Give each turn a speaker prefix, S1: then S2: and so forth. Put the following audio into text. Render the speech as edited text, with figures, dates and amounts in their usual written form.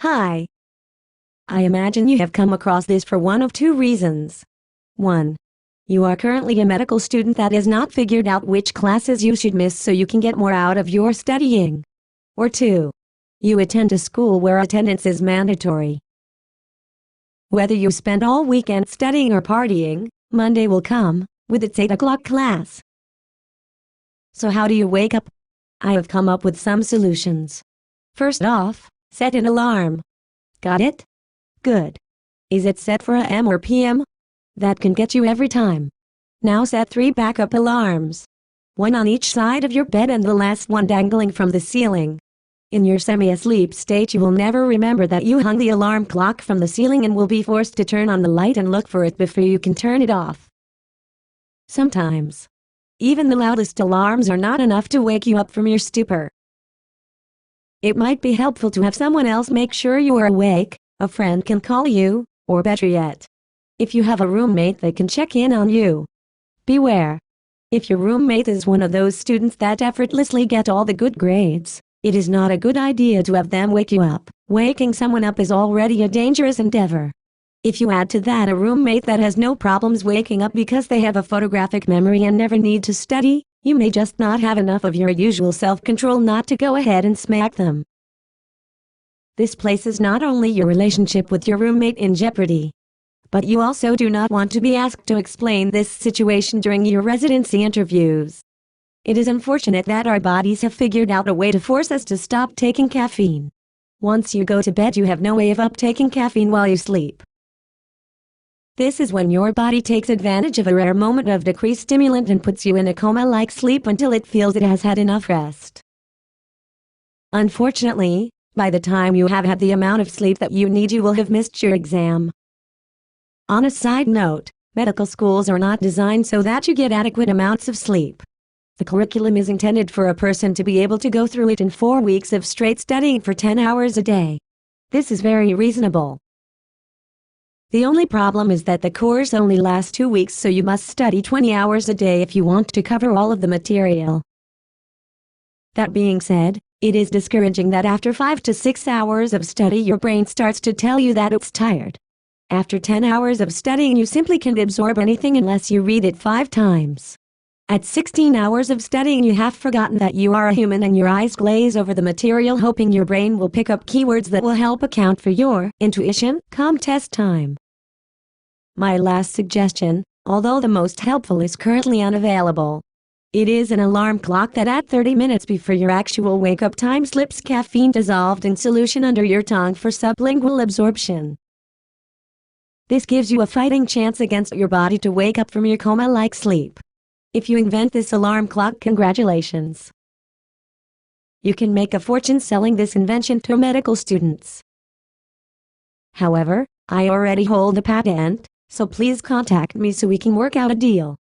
S1: Hi. I imagine you have come across this for one of two reasons. 1. You are currently a medical student that has not figured out which classes you should miss so you can get more out of your studying. Or 2. You attend a school where attendance is mandatory. Whether you spend all weekend studying or partying, Monday will come, with its 8 o'clock class. So how do you wake up? I have come up with some solutions. First off, set an alarm. Got it? Good. Is it set for AM or PM? That can get you every time. Now set 3 backup alarms. One on each side of your bed and the last one dangling from the ceiling. In your semi-asleep state you will never remember that you hung the alarm clock from the ceiling and will be forced to turn on the light and look for it before you can turn it off. Sometimes, even the loudest alarms are not enough to wake you up from your stupor. It might be helpful to have someone else make sure you are awake. A friend can call you, or better yet, if you have a roommate they can check in on you. Beware. If your roommate is one of those students that effortlessly get all the good grades, it is not a good idea to have them wake you up. Waking someone up is already a dangerous endeavor. If you add to that a roommate that has no problems waking up because they have a photographic memory and never need to study, you may just not have enough of your usual self-control not to go ahead and smack them. This places not only your relationship with your roommate in jeopardy, but you also do not want to be asked to explain this situation during your residency interviews. It is unfortunate that our bodies have figured out a way to force us to stop taking caffeine. Once you go to bed you have no way of uptaking caffeine while you sleep. This is when your body takes advantage of a rare moment of decreased stimulant and puts you in a coma-like sleep until it feels it has had enough rest. Unfortunately, by the time you have had the amount of sleep that you need you will have missed your exam. On a side note, medical schools are not designed so that you get adequate amounts of sleep. The curriculum is intended for a person to be able to go through it in 4 weeks of straight studying for 10 hours a day. This is very reasonable. The only problem is that the course only lasts 2 weeks, so you must study 20 hours a day if you want to cover all of the material. That being said, it is discouraging that after 5 to 6 hours of study your brain starts to tell you that it's tired. After 10 hours of studying you simply can't absorb anything unless you read it 5 times. At 16 hours of studying you have forgotten that you are a human and your eyes glaze over the material hoping your brain will pick up keywords that will help account for your intuition come test time. My last suggestion, although the most helpful, is currently unavailable. It is an alarm clock that at 30 minutes before your actual wake-up time slips caffeine dissolved in solution under your tongue for sublingual absorption. This gives you a fighting chance against your body to wake up from your coma-like sleep. If you invent this alarm clock, congratulations. You can make a fortune selling this invention to medical students. However, I already hold the patent, so please contact me so we can work out a deal.